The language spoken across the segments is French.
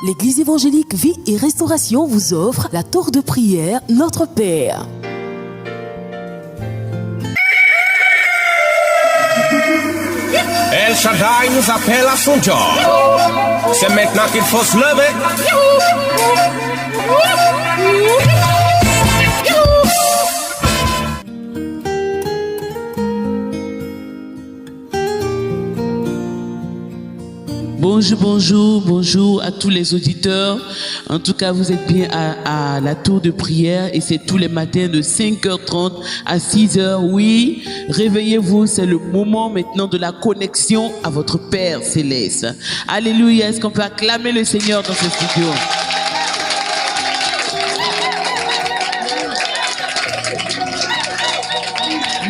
L'église évangélique Vie et Restauration vous offre la tour de prière Notre Père. El Shaddai nous appelle à son job. C'est maintenant qu'il faut se lever. Bonjour à tous les auditeurs. En tout cas, vous êtes bien à la tour de prière et c'est tous les matins de 5h30 à 6h. Oui, réveillez-vous, c'est le moment maintenant de la connexion à votre Père Céleste. Alléluia, est-ce qu'on peut acclamer le Seigneur dans ce studio?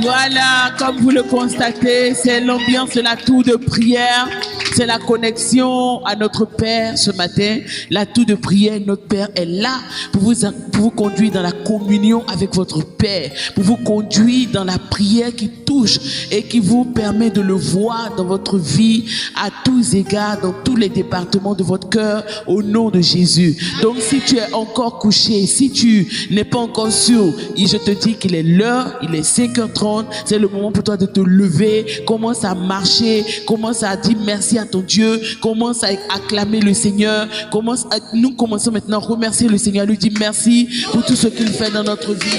Voilà, comme vous le constatez, c'est l'ambiance de la tour de prière. C'est la connexion à notre Père ce matin. La tour de prière, notre Père est là pour vous conduire dans la communion avec votre Père, pour vous conduire dans la prière qui touche et qui vous permet de le voir dans votre vie à tous égards, dans tous les départements de votre cœur, au nom de Jésus. Donc si tu es encore couché, si tu n'es pas encore sûr, je te dis qu'il est l'heure, il est 5h30, c'est le moment pour toi de te lever, commence à marcher, commence à dire merci à ton Dieu, commence à acclamer le Seigneur, nous commençons maintenant à remercier le Seigneur, lui dire merci pour tout ce qu'il fait dans notre vie.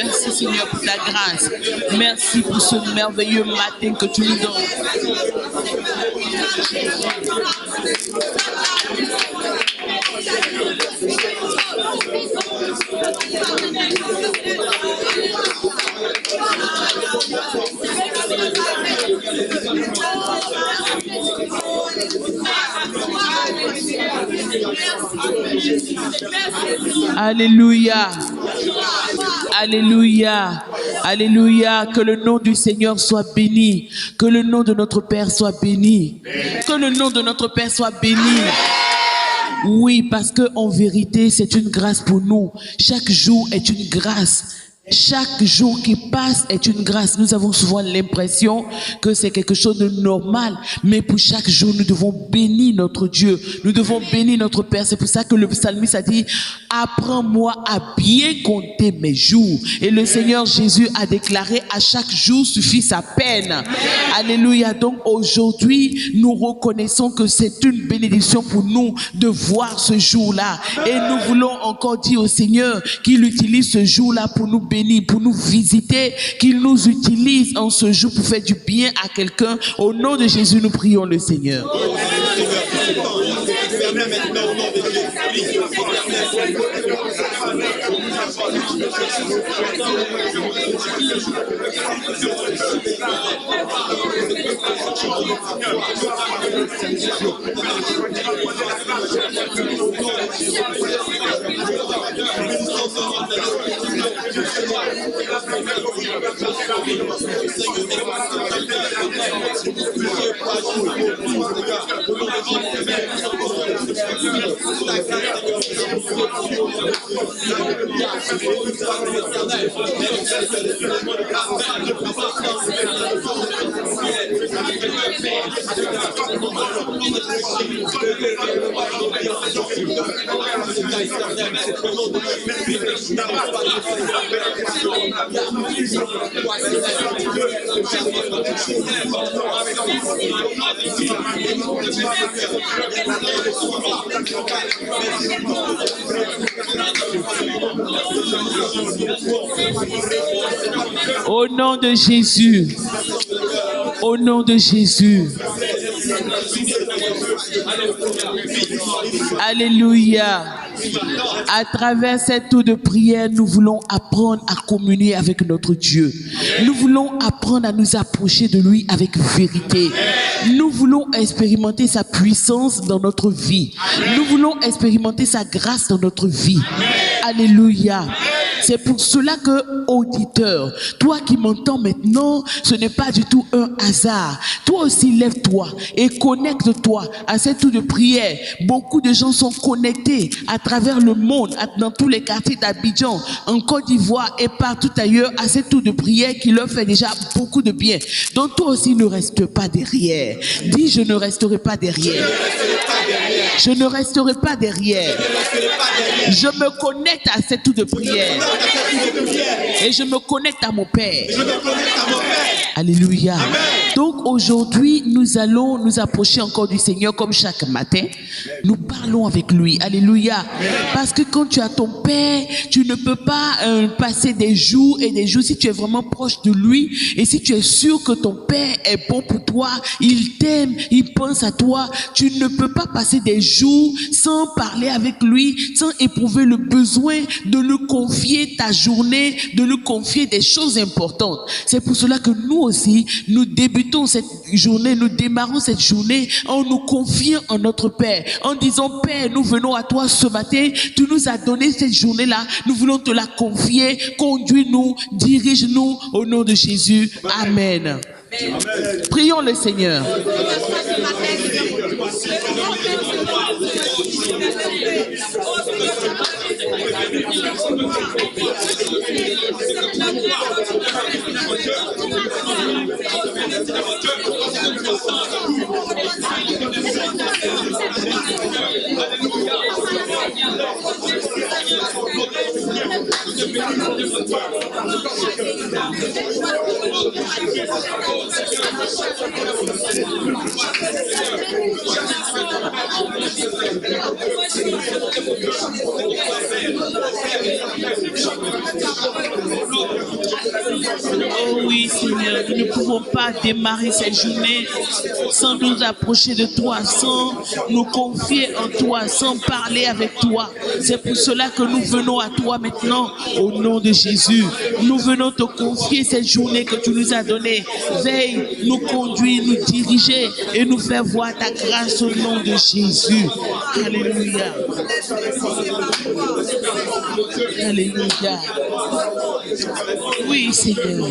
Merci Seigneur pour ta grâce. Merci pour ce merveilleux matin que tu nous donnes. Alléluia. Alléluia. Alléluia. Que le nom du Seigneur soit béni. Que le nom de notre Père soit béni. Que le nom de notre Père soit béni. Oui, parce que en vérité, c'est une grâce pour nous. Chaque jour est une grâce. Chaque jour qui passe est une grâce. Nous avons souvent l'impression que c'est quelque chose de normal, mais pour chaque jour, nous devons bénir notre Dieu. Nous devons bénir notre Père. C'est pour ça que le psalmiste a dit, apprends-moi à bien compter mes jours. Et le Seigneur Jésus a déclaré, à chaque jour suffit sa peine. Alléluia. Donc aujourd'hui, nous reconnaissons que c'est une bénédiction pour nous de voir ce jour-là. Et nous voulons encore dire au Seigneur qu'il utilise ce jour-là pour nous bénir, pour nous visiter, qu'il nous utilise en ce jour pour faire du bien à quelqu'un. Au nom de Jésus, nous prions le Seigneur. Au nom de Jésus. Au nom de Jésus. Alléluia. À travers cette tour de prière, nous voulons apprendre à communier avec notre Dieu. Nous voulons apprendre à nous approcher de lui avec vérité. Nous voulons expérimenter sa puissance dans notre vie. Nous voulons expérimenter sa grâce dans notre vie. Alléluia. C'est pour cela que, auditeur, toi qui m'entends maintenant, ce n'est pas du tout un hasard. Toi aussi, lève-toi et connecte-toi à cette tour de prière. Beaucoup de gens sont connectés à travers le monde, dans tous les quartiers d'Abidjan, en Côte d'Ivoire et partout ailleurs, à cette tour de prière qui leur fait déjà beaucoup de bien. Donc toi aussi, ne reste pas derrière. Dis, je ne resterai pas derrière. Je ne resterai pas derrière. Je me connecte à cette tour de prière. Et je me connecte à mon Père. Alléluia. Donc aujourd'hui, nous allons nous approcher encore du Seigneur comme chaque matin. Nous parlons avec lui. Alléluia. Parce que quand tu as ton Père, tu ne peux pas passer des jours et des jours si tu es vraiment proche de lui. Et si tu es sûr que ton Père est bon pour toi, il t'aime, il pense à toi, tu ne peux pas passer des jours sans parler avec lui, sans éprouver le besoin de lui confier ta journée, de lui confier des choses importantes. C'est pour cela que nous aussi, nous débutons cette journée, nous démarrons cette journée en nous confiant en notre Père, en disant: Père, nous venons à toi ce matin, tu nous as donné cette journée-là, nous voulons te la confier, conduis-nous, dirige-nous au nom de Jésus. Amen. Prions le Seigneur. Oh oui, Seigneur, nous ne pouvons pas démarrer cette journée sans nous approcher de toi, sans nous confier en toi, sans parler avec toi. C'est pour cela que nous venons à toi maintenant au nom de Jésus. Nous venons te confier cette journée que tu nous as donnée. Veille, nous conduire, nous diriger et nous faire voir ta grâce au nom de Jésus. Alléluia. Alléluia. Oui, Seigneur.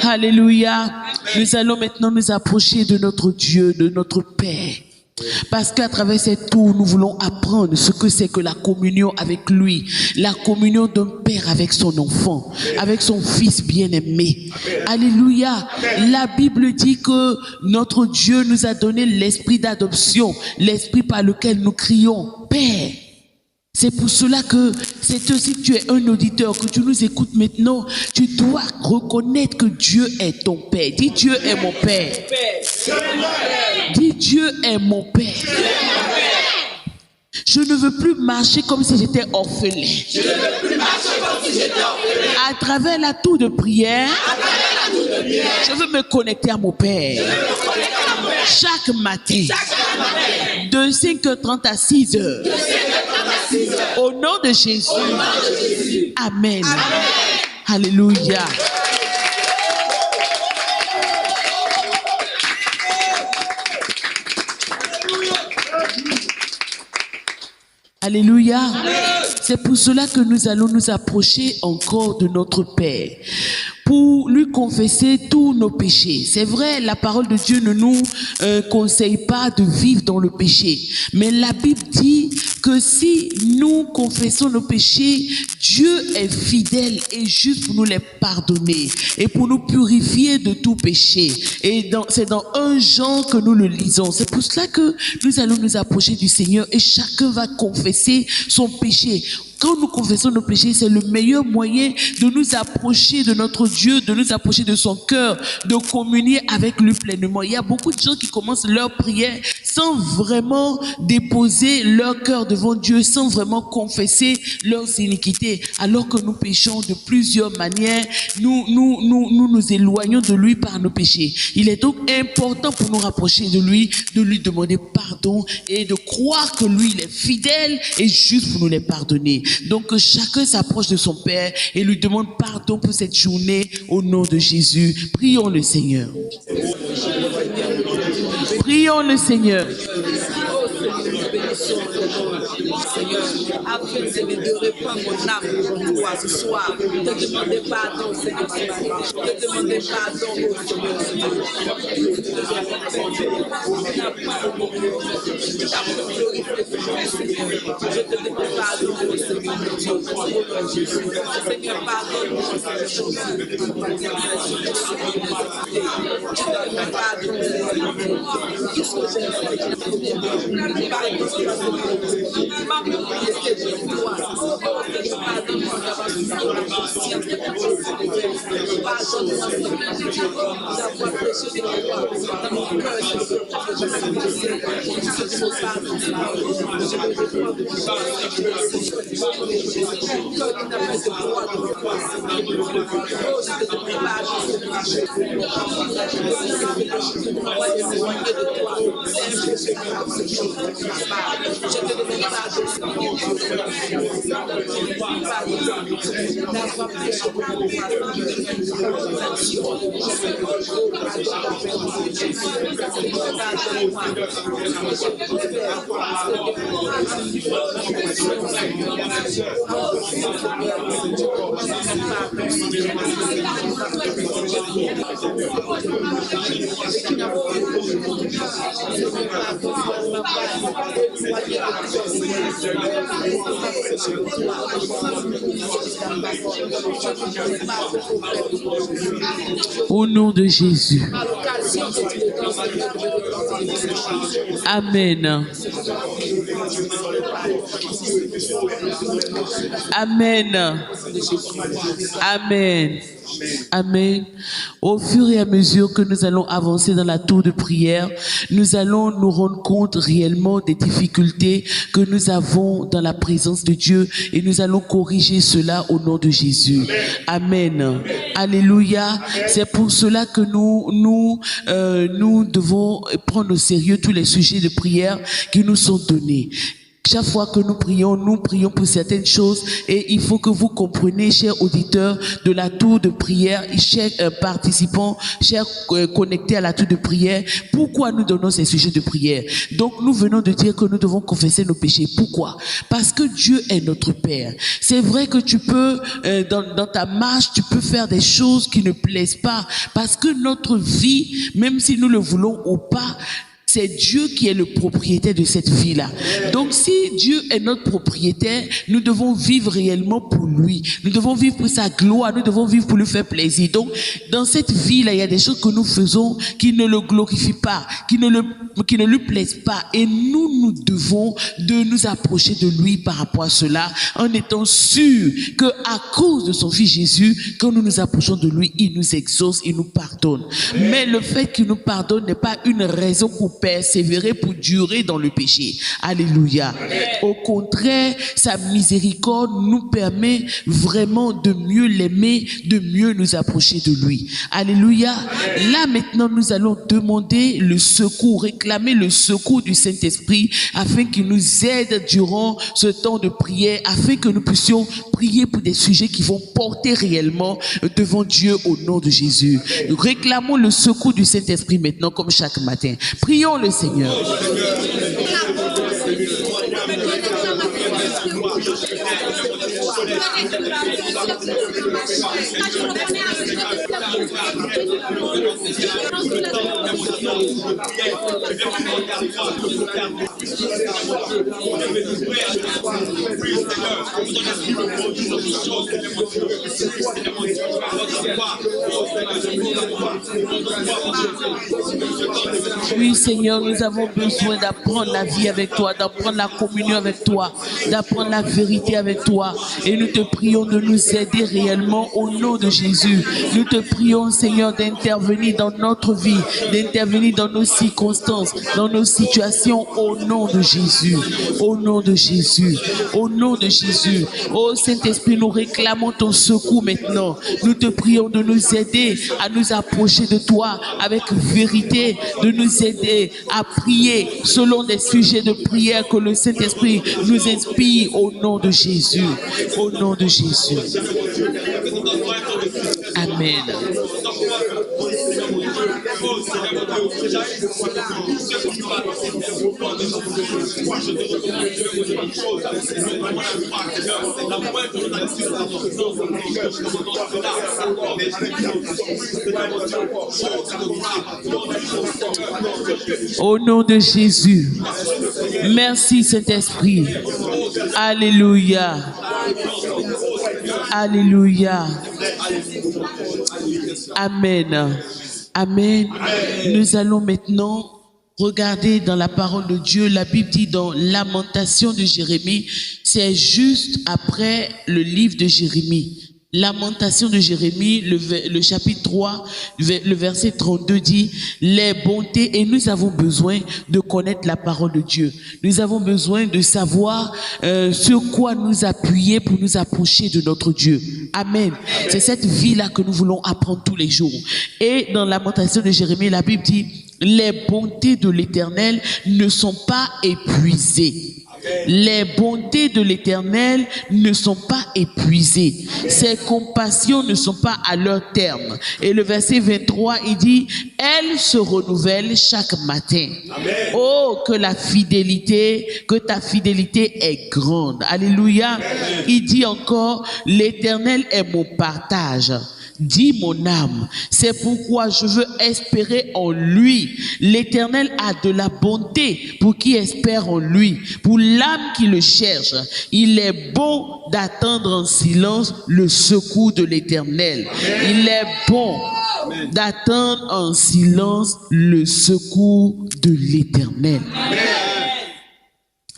Alléluia. Nous allons maintenant nous approcher de notre Dieu, de notre Père. Parce qu'à travers cette tour, nous voulons apprendre ce que c'est que la communion avec lui. La communion d'un père avec son enfant, avec son fils bien-aimé. Alléluia. La Bible dit que notre Dieu nous a donné l'esprit d'adoption, l'esprit par lequel nous crions Père. C'est pour cela que c'est aussi que tu es un auditeur, que tu nous écoutes maintenant, tu dois reconnaître que Dieu est ton Père. Dis: Dieu est mon Père. Dis: Dieu est mon Père. Je ne veux plus marcher comme si j'étais orphelin. À travers la tour de prière, je veux me connecter à mon Père. Chaque matin, de 5h30 à 6h. Au nom de Jésus. Amen. Alléluia. Alléluia. C'est pour cela que nous allons nous approcher encore de notre Père, pour lui confesser tous nos péchés. C'est vrai, la parole de Dieu ne nous conseille pas de vivre dans le péché. Mais la Bible dit que si nous confessons nos péchés, Dieu est fidèle et juste pour nous les pardonner et pour nous purifier de tout péché. Et c'est dans 1 Jean que nous le lisons. C'est pour cela que nous allons nous approcher du Seigneur et chacun va confesser son péché. Quand nous confessons nos péchés, c'est le meilleur moyen de nous approcher de notre Dieu, de nous approcher de son cœur, de communier avec lui pleinement. Il y a beaucoup de gens qui commencent leur prière sans vraiment déposer leur cœur devant Dieu, sans vraiment confesser leurs iniquités, alors que nous péchons de plusieurs manières. Nous éloignons de lui par nos péchés. Il est donc important pour nous rapprocher de lui demander pardon et de croire que lui, il est fidèle et juste pour nous les pardonner. Donc chacun s'approche de son Père et lui demande pardon pour cette journée au nom de Jésus. Prions le Seigneur. Prions le Seigneur. Seigneur, après de reprendre mon âme pour toi ce soir, de demander pardon, Seigneur, de demander pardon au Seigneur. Je te demande pardon au Seigneur. Seigneur, pardonne-moi, Au nom de Jésus. Amen. Amen. Amen. Amen. Au fur et à mesure que nous allons avancer dans la tour de prière, nous allons nous rendre compte réellement des difficultés que nous avons dans la présence de Dieu et nous allons corriger cela au nom de Jésus. Amen. Alléluia. C'est pour cela que nous devons prendre au sérieux tous les sujets de prière qui nous sont donnés. Chaque fois que nous prions pour certaines choses et il faut que vous compreniez, chers auditeurs de la tour de prière, chers participants, chers connectés à la tour de prière, pourquoi nous donnons ces sujets de prière. Donc nous venons de dire que nous devons confesser nos péchés. Pourquoi? Parce que Dieu est notre Père. C'est vrai que tu peux, dans ta marche, tu peux faire des choses qui ne plaisent pas parce que notre vie, même si nous le voulons ou pas, c'est Dieu qui est le propriétaire de cette vie-là. Donc si Dieu est notre propriétaire, nous devons vivre réellement pour lui. Nous devons vivre pour sa gloire, nous devons vivre pour lui faire plaisir. Donc dans cette vie-là, il y a des choses que nous faisons qui ne le glorifient pas, qui ne lui plaisent pas. Et nous devons de nous approcher de lui par rapport à cela, en étant sûrs que à cause de son Fils Jésus, quand nous nous approchons de lui, il nous exauce, il nous pardonne. Mais le fait qu'il nous pardonne n'est pas une raison pour persévérer, pour durer dans le péché. Alléluia. Au contraire, sa miséricorde nous permet vraiment de mieux l'aimer, de mieux nous approcher de lui. Alléluia. Là maintenant, nous allons demander le secours, réclamer le secours du Saint-Esprit afin qu'il nous aide durant ce temps de prière, afin que nous puissions prier pour des sujets qui vont porter réellement devant Dieu au nom de Jésus. Réclamons le secours du Saint-Esprit maintenant comme chaque matin. Prions le Seigneur. Oui, Seigneur, nous avons besoin d'apprendre la vie avec toi, d'apprendre la communion avec toi, d'apprendre la vérité avec toi. Et nous te prions de nous aider réellement au nom de Jésus. Nous te prions, Seigneur, d'intervenir dans notre vie, d'intervenir dans nos circonstances, dans nos situations, au nom de Jésus. Au nom de Jésus. Au nom de Jésus. Oh Saint-Esprit, nous réclamons ton secours maintenant. Nous te prions de nous aider à nous approcher de toi avec vérité, de nous aider à prier selon des sujets de prière que le Saint-Esprit nous inspire au nom de Jésus. Au nom de Jésus. Amen. Au nom de Jésus. Merci Saint-Esprit. Alléluia. Alléluia. Amen. Amen. Nous allons maintenant regarder dans la parole de Dieu. La Bible dit dans Lamentation de Jérémie, c'est juste après le livre de Jérémie. Lamentation de Jérémie, le chapitre 3, le verset 32 dit les bontés, et nous avons besoin de connaître la parole de Dieu. Nous avons besoin de savoir sur quoi nous appuyer pour nous approcher de notre Dieu. Amen. C'est cette vie-là que nous voulons apprendre tous les jours. Et dans Lamentation de Jérémie, la Bible dit les bontés de l'Éternel ne sont pas épuisées. Les bontés de l'Éternel ne sont pas épuisées. Ses compassions ne sont pas à leur terme. Et le verset 23, il dit, elles se renouvellent chaque matin. Amen. Oh, que ta fidélité est grande. Alléluia. Amen. Il dit encore, l'Éternel est mon partage. Dis mon âme, c'est pourquoi je veux espérer en lui. L'Éternel a de la bonté pour qui espère en lui, pour l'âme qui le cherche. Il est bon d'attendre en silence le secours de l'Éternel. Il est bon d'attendre en silence le secours de l'Éternel.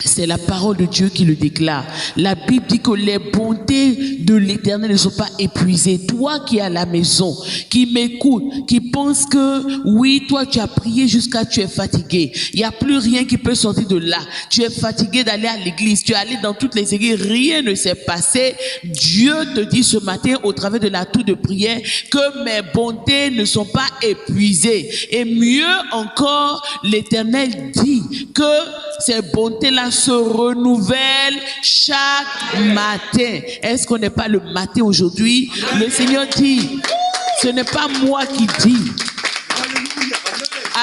C'est la parole de Dieu qui le déclare. La Bible dit que les bontés de l'Éternel ne sont pas épuisées. Toi qui es à la maison, qui m'écoute, qui pense que oui, toi tu as prié jusqu'à tu es fatigué. Il n'y a plus rien qui peut sortir de là. Tu es fatigué d'aller à l'église. Tu es allé dans toutes les églises. Rien ne s'est passé. Dieu te dit ce matin au travers de la tour de prière que mes bontés ne sont pas épuisées. Et mieux encore, l'Éternel dit que ces bontés-là se renouvellent chaque matin. Est-ce qu'on n'est pas le matin aujourd'hui? Le Seigneur dit, ce n'est pas moi qui dis.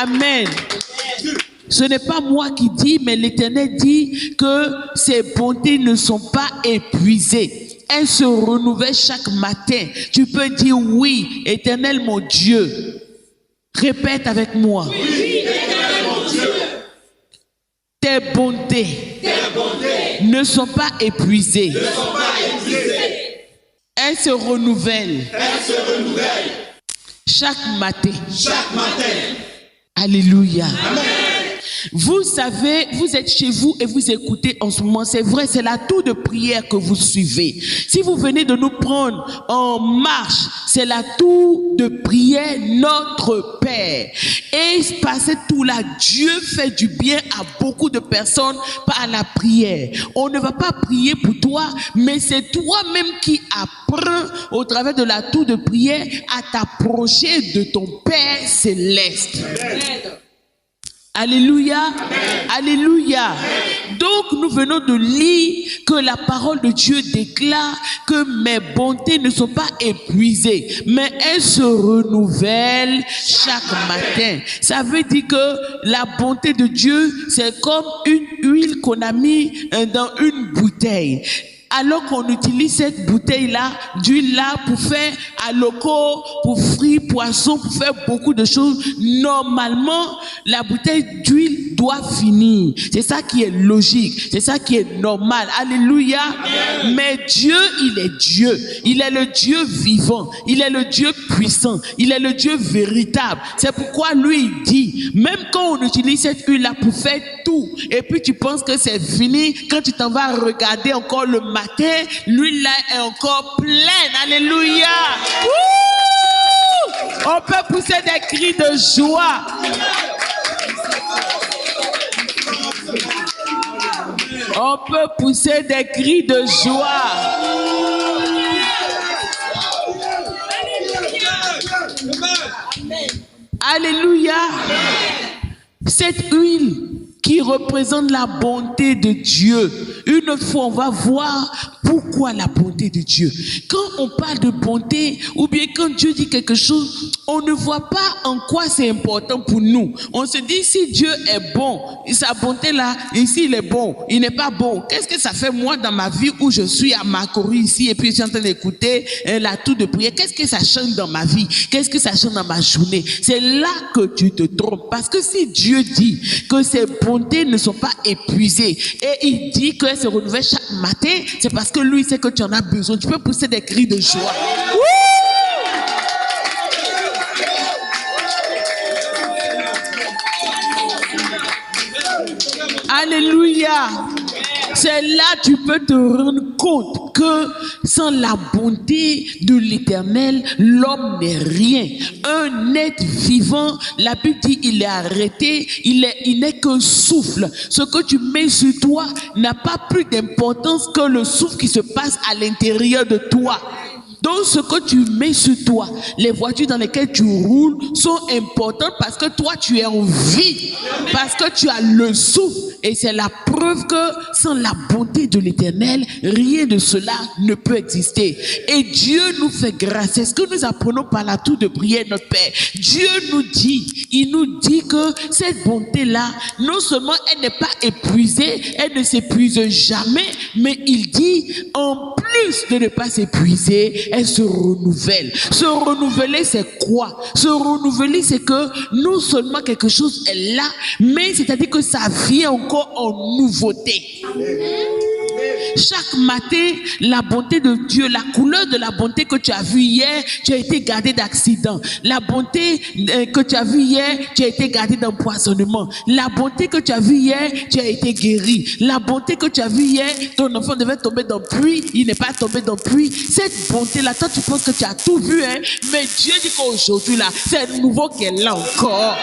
Amen. Ce n'est pas moi qui dis, mais l'Éternel dit que ces bontés ne sont pas épuisées. Elles se renouvellent chaque matin. Tu peux dire oui, Éternel mon Dieu. Répète avec moi. Oui, Éternel mon Dieu. Tes bontés ne sont pas épuisées. Elles se renouvellent. Chaque matin. Alléluia. Amen. Vous savez, vous êtes chez vous et vous écoutez en ce moment. C'est vrai, c'est la tour de prière que vous suivez. Si vous venez de nous prendre en marche, c'est la tour de prière Notre Père. Et passer tout là, Dieu fait du bien à beaucoup de personnes par la prière. On ne va pas prier pour toi, mais c'est toi-même qui apprends au travers de la tour de prière à t'approcher de ton Père céleste. Amen. Alléluia. Amen. Alléluia. Amen. Donc nous venons de lire que la parole de Dieu déclare que mes bontés ne sont pas épuisées, mais elles se renouvellent chaque matin. Ça veut dire que la bonté de Dieu, c'est comme une huile qu'on a mis dans une bouteille. alors qu'on utilise cette bouteille-là, d'huile-là, pour faire aloko, pour frire poisson, pour faire beaucoup de choses, normalement, la bouteille d'huile doit finir. C'est ça qui est logique, c'est ça qui est normal. Alléluia. Mais Dieu, il est Dieu. Il est le Dieu vivant. Il est le Dieu puissant. Il est le Dieu véritable. C'est pourquoi lui, il dit, même quand on utilise cette huile-là pour faire tout, et puis tu penses que c'est fini, quand tu t'en vas regarder encore le matin, l'huile-là est encore pleine. Alléluia. Ouh! On peut pousser des cris de joie. On peut pousser des cris de joie. Alléluia. Cette huile qui représente la bonté de Dieu. Une fois, on va voir pourquoi la bonté de Dieu. Quand on parle de bonté, ou bien quand Dieu dit quelque chose, on ne voit pas en quoi c'est important pour nous. On se dit, si Dieu est bon, sa bonté là, ici il est bon, il n'est pas bon. Qu'est-ce que ça fait moi dans ma vie où je suis à Makori ici et puis je suis en train d'écouter la tour de prière? Qu'est-ce que ça change dans ma vie? Qu'est-ce que ça change dans ma journée? C'est là que tu te trompes. Parce que si Dieu dit que ses bontés ne sont pas épuisées et il dit qu'elles se renouvellent chaque matin, c'est parce que lui sait que tu en as besoin. Tu peux pousser des cris de joie. Alléluia. C'est là que tu peux te rendre compte que sans la bonté de l'Éternel, l'homme n'est rien. Un être vivant, la Bible dit, il est arrêté, il n'est qu'un souffle. Ce que tu mets sur toi n'a pas plus d'importance que le souffle qui se passe à l'intérieur de toi. Donc ce que tu mets sur toi, les voitures dans lesquelles tu roules sont importantes parce que toi tu es en vie, parce que tu as le souffle. Et c'est la preuve que sans la bonté de l'Éternel, rien de cela ne peut exister. Et Dieu nous fait grâce. C'est ce que nous apprenons par la tour de prière, notre Père. Dieu nous dit, il nous dit que cette bonté-là, non seulement elle n'est pas épuisée, elle ne s'épuise jamais, mais il dit, en plus de ne pas s'épuiser, elle se renouvelle. Se renouveler, c'est quoi? Se renouveler, c'est que non seulement quelque chose est là, mais c'est-à-dire que ça vient encore en nouveauté. Chaque matin, la bonté de Dieu, la couleur de la bonté que tu as vue hier, tu as été gardé d'accident. La bonté que tu as vue hier, tu as été gardé d'empoisonnement. La bonté que tu as vue hier, tu as été guéri. La bonté que tu as vue hier, ton enfant devait tomber dans le puits, il n'est pas tombé dans le puits. Cette bonté-là, toi tu penses que tu as tout vu, hein? Mais Dieu dit qu'aujourd'hui là, c'est nouveau qu'elle est là encore.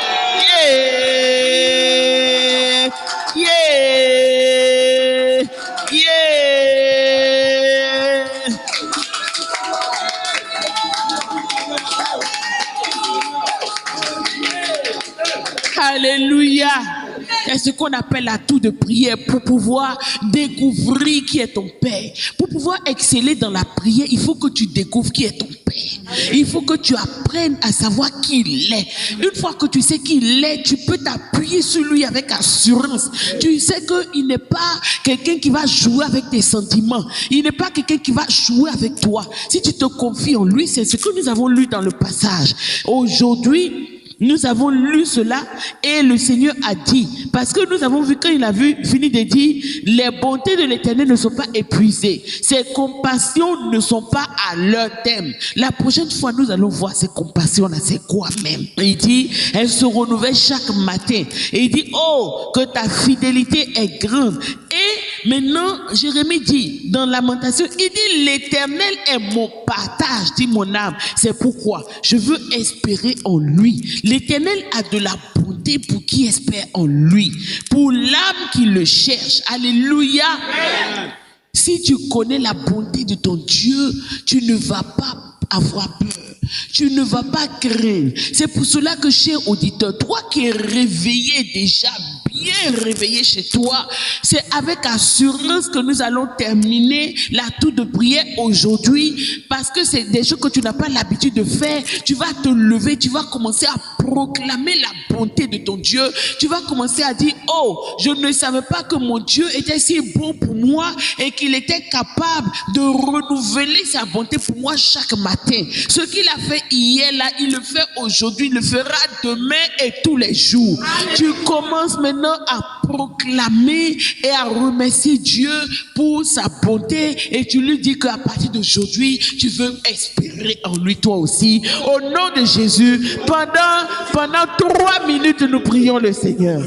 Yeah! Yeah! Yeah! Alléluia! C'est ce qu'on appelle la tour de prière pour pouvoir découvrir qui est ton Père. Pour pouvoir exceller dans la prière, il faut que tu découvres qui est ton Père. Il faut que tu apprennes à savoir qui il est. Une fois que tu sais qui il est, tu peux t'appuyer sur lui avec assurance. Tu sais qu'il n'est pas quelqu'un qui va jouer avec tes sentiments. Il n'est pas quelqu'un qui va jouer avec toi. Si tu te confies en lui, c'est ce que nous avons lu dans le passage. Aujourd'hui, nous avons lu cela et le Seigneur a dit, parce que nous avons vu quand il a fini de dire, les bontés de l'Éternel ne sont pas épuisées, ses compassions ne sont pas à leur terme. La prochaine fois, nous allons voir ces compassions-là, c'est quoi même? Il dit, elles se renouvellent chaque matin. Et il dit, oh, que ta fidélité est grande. Et maintenant, Jérémie dit, dans Lamentation, il dit, l'Éternel est mon partage, dit mon âme. C'est pourquoi je veux espérer en lui. L'Éternel a de la bonté pour qui espère en lui, pour l'âme qui le cherche. Alléluia. Amen. Si tu connais la bonté de ton Dieu, tu ne vas pas avoir peur. Tu ne vas pas craindre. C'est pour cela que, cher auditeur, toi qui es réveillé déjà bien réveillé chez toi. C'est avec assurance que nous allons terminer la tour de prière aujourd'hui, parce que c'est des choses que tu n'as pas l'habitude de faire. Tu vas te lever, tu vas commencer à proclamer la bonté de ton Dieu. Tu vas commencer à dire, oh, je ne savais pas que mon Dieu était si bon pour moi et qu'il était capable de renouveler sa bonté pour moi chaque matin. Ce qu'il a fait hier là, il le fait aujourd'hui, il le fera demain et tous les jours. Tu commences maintenant à proclamer et à remercier Dieu pour sa bonté, et tu lui dis qu'à partir d'aujourd'hui, tu veux espérer en lui toi aussi. Au nom de Jésus, pendant 3 minutes, nous prions le Seigneur.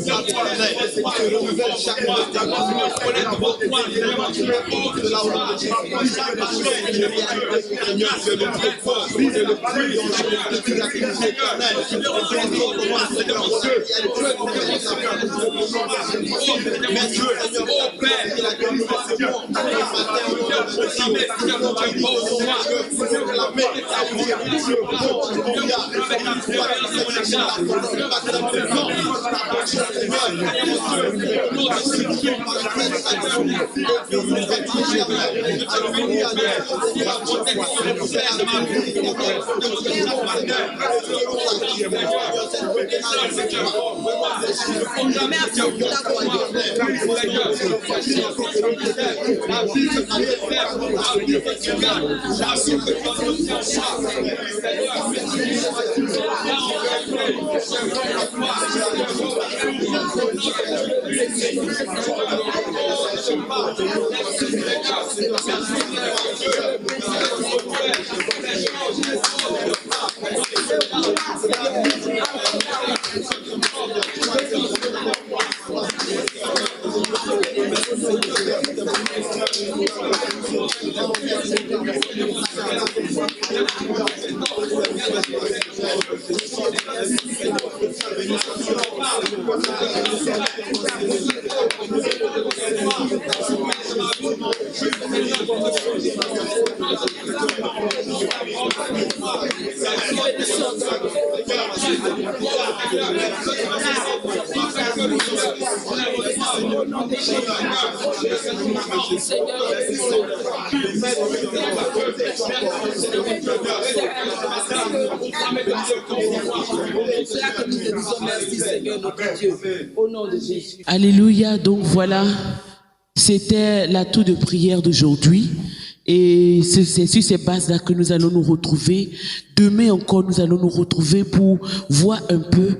Alléluia. Donc voilà, c'était la tour de prière d'aujourd'hui. Et c'est sur ces bases-là que nous allons nous retrouver. Demain encore, nous allons nous retrouver pour voir un peu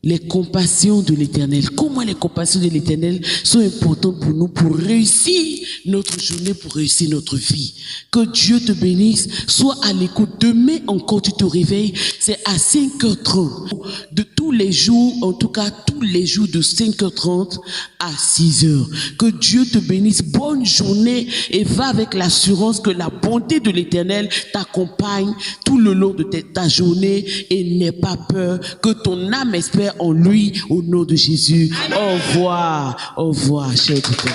les compassions de l'Éternel. Comment les compassions de l'Éternel sont importantes pour nous, pour réussir notre journée, pour réussir notre vie. Que Dieu te bénisse. Sois à l'écoute. Demain encore, tu te réveilles. C'est à 5h30. De tous les jours, en tout cas tous les jours de 5h30 à 6h. Que Dieu te bénisse. Bonne journée, et va avec l'assurance que la bonté de l'Éternel t'accompagne tout le long de ta journée, et n'aie pas peur, que ton âme espère en lui, au nom de Jésus. Au revoir, cher écouteur.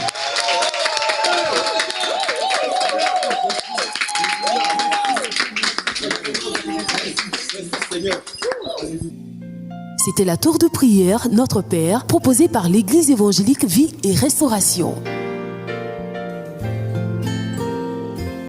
C'était la tour de prière Notre Père, proposée par l'Église évangélique Vie et Restauration.